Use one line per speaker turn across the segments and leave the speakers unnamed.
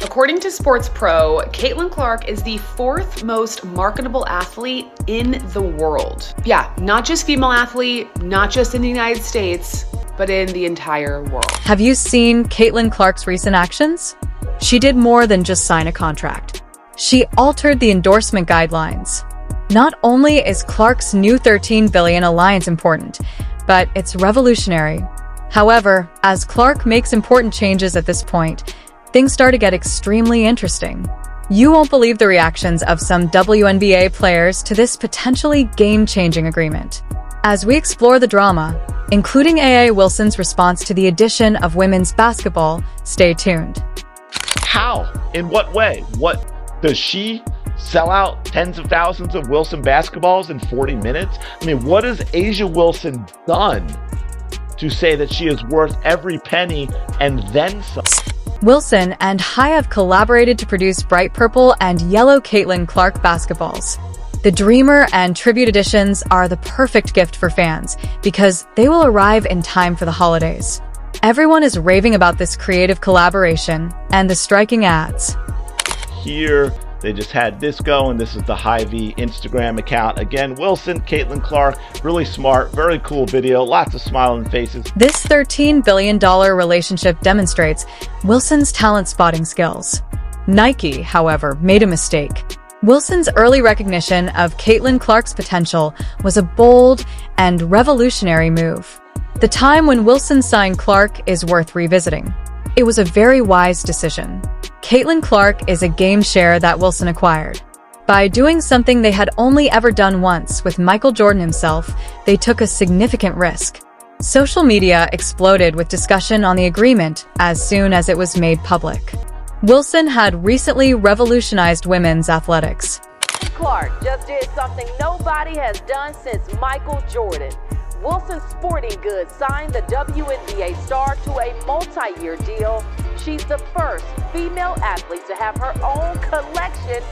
according to Sports Pro, Caitlin Clark is the fourth most marketable athlete in the world. Yeah, not just female athlete, not just in the United States, but in the entire world.
Have you seen Caitlin Clark's recent actions? She did more than just sign a contract. She altered the endorsement guidelines. Not only is Clark's new $13 billion alliance important, but it's revolutionary. However, as Clark makes important changes at this point, things start to get extremely interesting. You won't believe the reactions of some WNBA players to this potentially game-changing agreement. As we explore the drama, including A.A. Wilson's response to the addition of women's basketball, stay tuned.
How? In what way? What does she sell out tens of thousands of Wilson basketballs in 40 minutes? I mean, what has A'ja Wilson done to say that she is worth every penny and then some?
Wilson and Hai have collaborated to produce bright purple and yellow Caitlin Clark basketballs. The Dreamer and Tribute editions are the perfect gift for fans because they will arrive in time for the holidays. Everyone is raving about this creative collaboration and the striking ads.
Here, they just had this go, and this is the Hy-Vee Instagram account. Again, Wilson, Caitlin Clark, really smart, very cool video, lots of smiling faces.
This $13 billion relationship demonstrates Wilson's talent spotting skills. Nike, however, made a mistake. Wilson's early recognition of Caitlin Clark's potential was a bold and revolutionary move. The time when Wilson signed Clark is worth revisiting. It was a very wise decision. Caitlin Clark is a game share that Wilson acquired. By doing something they had only ever done once with Michael Jordan himself, they took a significant risk. Social media exploded with discussion on the agreement as soon as it was made public. Wilson had recently revolutionized women's athletics.
Clark just did something nobody has done since Michael Jordan. Wilson Sporting Goods signed the WNBA star to a multi-year deal. She's the first female athlete to have her own collection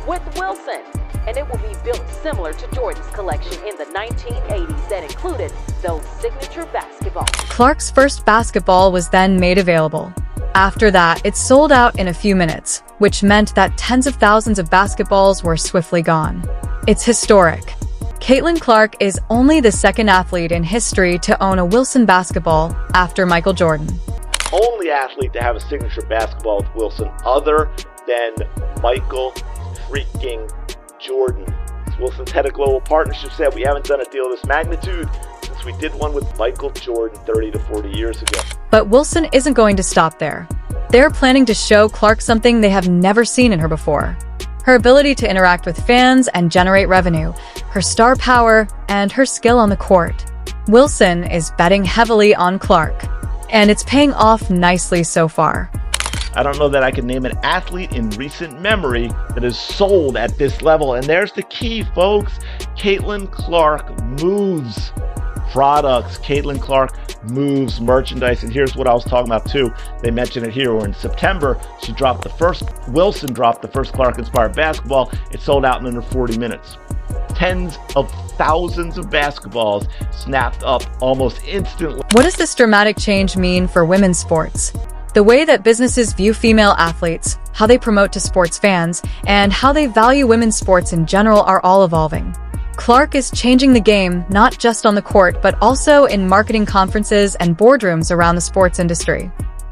with Wilson, and it will be built similar to Jordan's collection in the 1980s that included those signature basketballs.
Clark's first basketball was then made available. After that, it sold out in a few minutes, which meant that tens of thousands of basketballs were swiftly gone. It's historic. Caitlin Clark is only the second athlete in history to own a Wilson basketball after Michael Jordan.
Only athlete to have a signature basketball with Wilson other than Michael freaking Jordan. Wilson's head of global partnership said, "We haven't done a deal of this magnitude since we did one with Michael Jordan 30 to 40 years ago."
But Wilson isn't going to stop there. They're planning to show Clark something they have never seen in her before. Her ability to interact with fans and generate revenue, her star power, and her skill on the court. Wilson is betting heavily on Clark, and it's paying off nicely so far.
I don't know that I can name an athlete in recent memory that is sold at this level. And there's the key, folks. Caitlin Clark moves products. Caitlin Clark moves merchandise. And here's what I was talking about too. They mentioned it here. Where in September, Wilson dropped the first Clark-inspired basketball. It sold out in under 40 minutes. Tens of thousands of basketballs snapped up almost instantly.
What does this dramatic change mean for women's sports? The way that businesses view female athletes, how they promote to sports fans, and how they value women's sports in general are all evolving. Clark is changing the game not just on the court, but also in marketing conferences and boardrooms around the sports industry.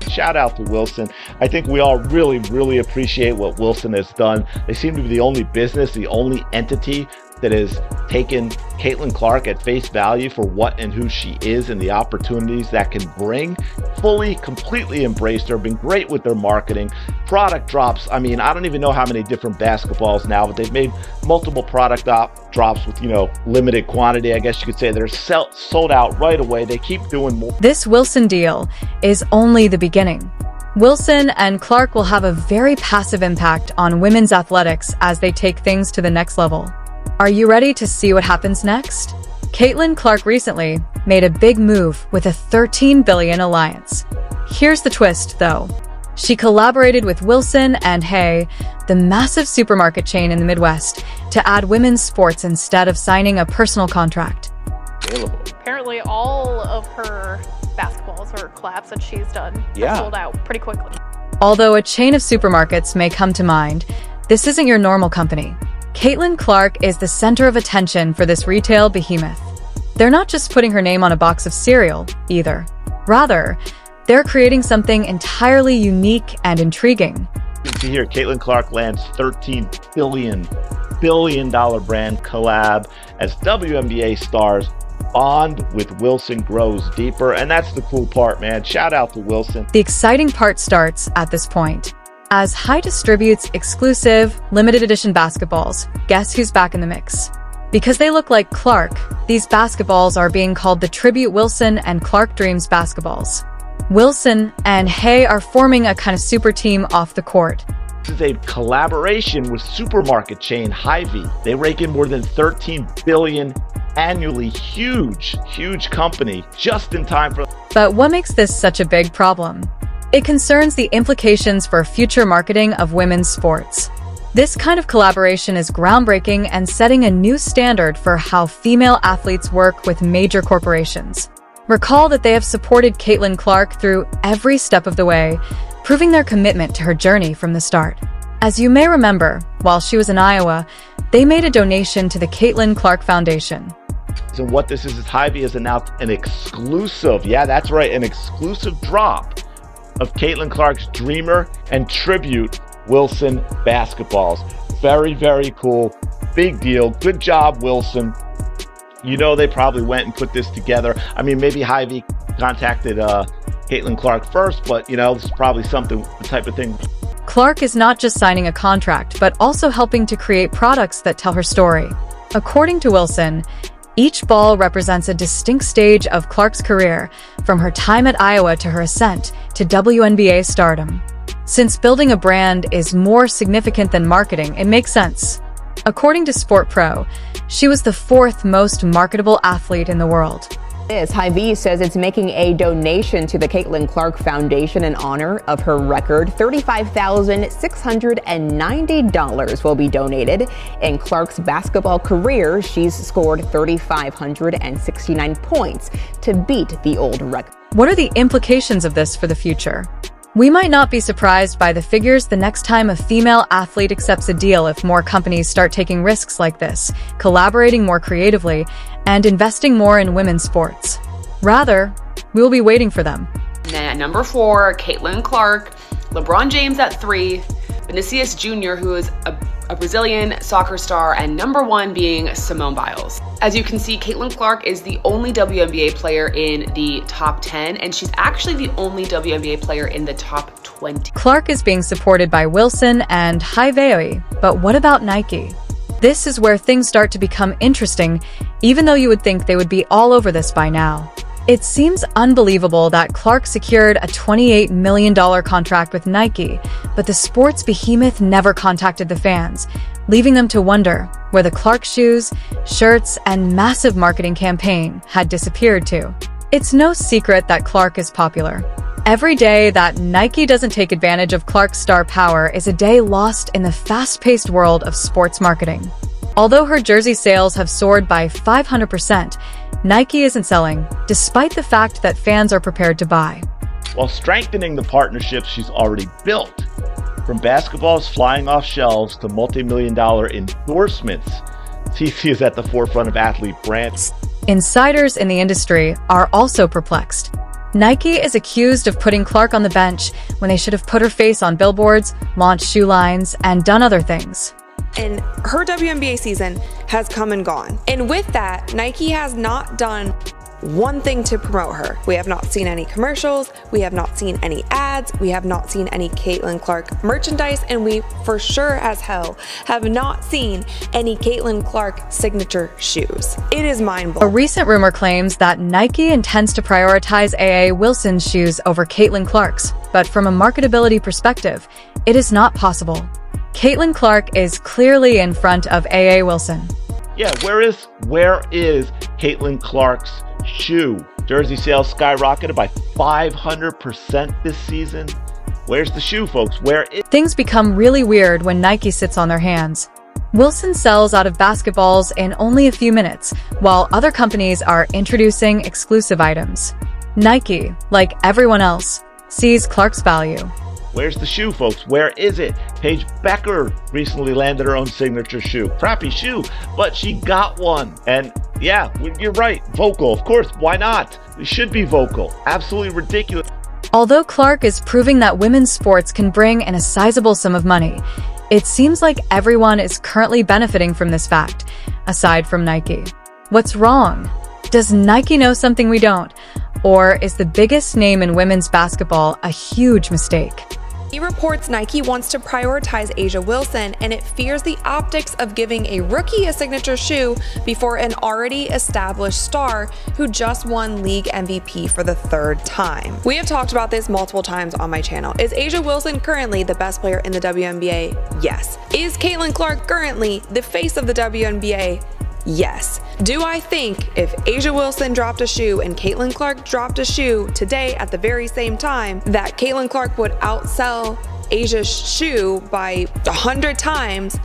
Shout out to Wilson. I think we all really appreciate what Wilson has done. They seem to be the only business, the only entity that has taken Caitlin Clark at face value for what and who she is and the opportunities that can bring. Fully, completely embraced her, been great with their marketing. Product drops, I mean, I don't even know how many different basketballs now, but they've made multiple product drops with, limited quantity, I guess you could say. They're sold out right away. They keep doing more.
This Wilson deal is only the beginning. Wilson and Clark will have a very passive impact on women's athletics as they take things to the next level. Are you ready to see what happens next? Caitlin Clark recently made a big move with a $13 billion alliance. Here's the twist, though. She collaborated with Wilson and Hay, the massive supermarket chain in the Midwest, to add women's sports instead of signing a personal contract.
Apparently all of her basketballs or collabs that she's done
Yeah.
sold out pretty quickly.
Although a chain of supermarkets may come to mind, this isn't your normal company. Caitlin Clark is the center of attention for this retail behemoth. They're not just putting her name on a box of cereal, either. Rather, they're creating something entirely unique and intriguing.
You can see here, Caitlin Clark lands $13 billion brand collab as WNBA stars bond with Wilson grows deeper. And that's the cool part, man. Shout out to Wilson.
The exciting part starts at this point. As High distributes exclusive, limited edition basketballs, guess who's back in the mix? Because they look like Clark, these basketballs are being called the Tribute Wilson and Clark Dreams basketballs. Wilson and Hay are forming a kind of super team off the court.
This is a collaboration with supermarket chain Hy-Vee. They rake in more than $13 billion annually. Huge company, just in time for...
But what makes this such a big problem? It concerns the implications for future marketing of women's sports. This kind of collaboration is groundbreaking and setting a new standard for how female athletes work with major corporations. Recall that they have supported Caitlin Clark through every step of the way, proving their commitment to her journey from the start. As you may remember, while she was in Iowa, they made a donation to the Caitlin Clark Foundation.
And what this is Hy-Vee has announced an exclusive, yeah, that's right, an exclusive drop of Caitlin Clark's Dreamer and Tribute Wilson basketballs. Very cool. Big deal. Good job, Wilson. You know, they probably went and put this together. I mean, maybe Hy-Vee contacted Caitlin Clark first, but you know, this is probably the type of thing.
Clark is not just signing a contract, but also helping to create products that tell her story. According to Wilson, each ball represents a distinct stage of Clark's career, from her time at Iowa to her ascent to WNBA stardom. Since building a brand is more significant than marketing, it makes sense. According to Sport Pro, she was the fourth most marketable athlete in the world.
Hy-Vee says it's making a donation to the Caitlin Clark Foundation in honor of her record. $35,690 will be donated. In Clark's basketball career, she's scored 3,569 points to beat the old record.
What are the implications of this for the future? We might not be surprised by the figures the next time a female athlete accepts a deal if more companies start taking risks like this, collaborating more creatively, and investing more in women's sports. Rather, we will be waiting for them.
And then at number 4, Caitlin Clark, LeBron James at 3, Vinicius Jr., who is a Brazilian soccer star, and number 1 being Simone Biles. As you can see, Caitlin Clark is the only WNBA player in the top 10, and she's actually the only WNBA player in the top 20.
Clark is being supported by Wilson and Hy-Vee, but what about Nike? This is where things start to become interesting, even though you would think they would be all over this by now. It seems unbelievable that Clark secured a $28 million contract with Nike, but the sports behemoth never contacted the fans, leaving them to wonder where the Clark shoes, shirts, and massive marketing campaign had disappeared to. It's no secret that Clark is popular. Every day that Nike doesn't take advantage of Clark's star power is a day lost in the fast-paced world of sports marketing. Although her jersey sales have soared by 500%, Nike isn't selling, despite the fact that fans are prepared to buy.
While strengthening the partnerships she's already built, from basketballs flying off shelves to multi-million-dollar endorsements, TC is at the forefront of athlete brands.
Insiders in the industry are also perplexed. Nike is accused of putting Clark on the bench when they should have put her face on billboards, launched shoe lines, and done other things.
And her WNBA season has come and gone. And with that, Nike has not done one thing to promote her. We have not seen any commercials, we have not seen any ads, we have not seen any Caitlin Clark merchandise, and we for sure as hell have not seen any Caitlin Clark signature shoes. It is mind-blowing.
A recent rumor claims that Nike intends to prioritize AA Wilson's shoes over Caitlin Clark's, but from a marketability perspective, it is not possible. Caitlin Clark is clearly in front of AA Wilson.
Yeah, where is Caitlin Clark's shoe? Jersey sales skyrocketed by 500% this season. Where's the shoe, folks?
Things become really weird when Nike sits on their hands. Wilson sells out of basketballs in only a few minutes, while other companies are introducing exclusive items. Nike, like everyone else, sees Clark's value.
Where's the shoe, folks? Where is it? Paige Becker recently landed her own signature shoe. Crappy shoe, but she got one. And yeah, you're right. Vocal, of course. Why not? We should be vocal. Absolutely ridiculous.
Although Clark is proving that women's sports can bring in a sizable sum of money, it seems like everyone is currently benefiting from this fact, aside from Nike. What's wrong? Does Nike know something we don't? Or is the biggest name in women's basketball a huge mistake?
He reports Nike wants to prioritize A'ja Wilson, and it fears the optics of giving a rookie a signature shoe before an already established star who just won league MVP for the third time. We have talked about this multiple times on my channel. Is A'ja Wilson currently the best player in the WNBA? Yes. Is Caitlin Clark currently the face of the WNBA? Yes. Do I think if A'ja Wilson dropped a shoe and Caitlin Clark dropped a shoe today at the very same time, that Caitlin Clark would outsell A'ja's shoe by 100 times?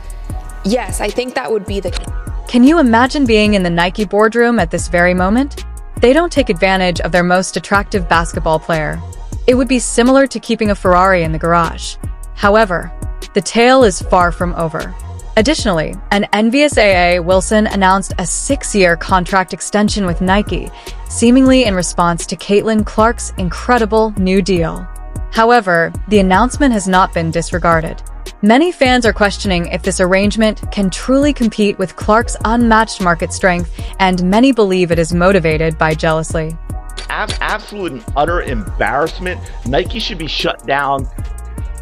Yes, I think that would be the case.
Can you imagine being in the Nike boardroom at this very moment? They don't take advantage of their most attractive basketball player. It would be similar to keeping a Ferrari in the garage. However, the tale is far from over. Additionally, an envious A'ja Wilson announced a 6-year contract extension with Nike, seemingly in response to Caitlin Clark's incredible new deal. However, the announcement has not been disregarded. Many fans are questioning if this arrangement can truly compete with Clark's unmatched market strength, and many believe it is motivated by jealousy.
Absolute and utter embarrassment. Nike should be shut down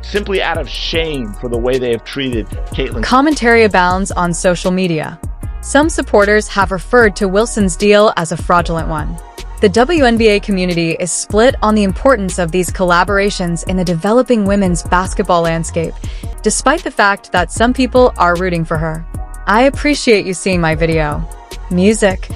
simply out of shame for the way they have treated Caitlin.
Commentary abounds on social media. Some supporters have referred to Wilson's deal as a fraudulent one. The WNBA community is split on the importance of these collaborations in the developing women's basketball landscape, despite the fact that some people are rooting for her. I appreciate you seeing my video. Music.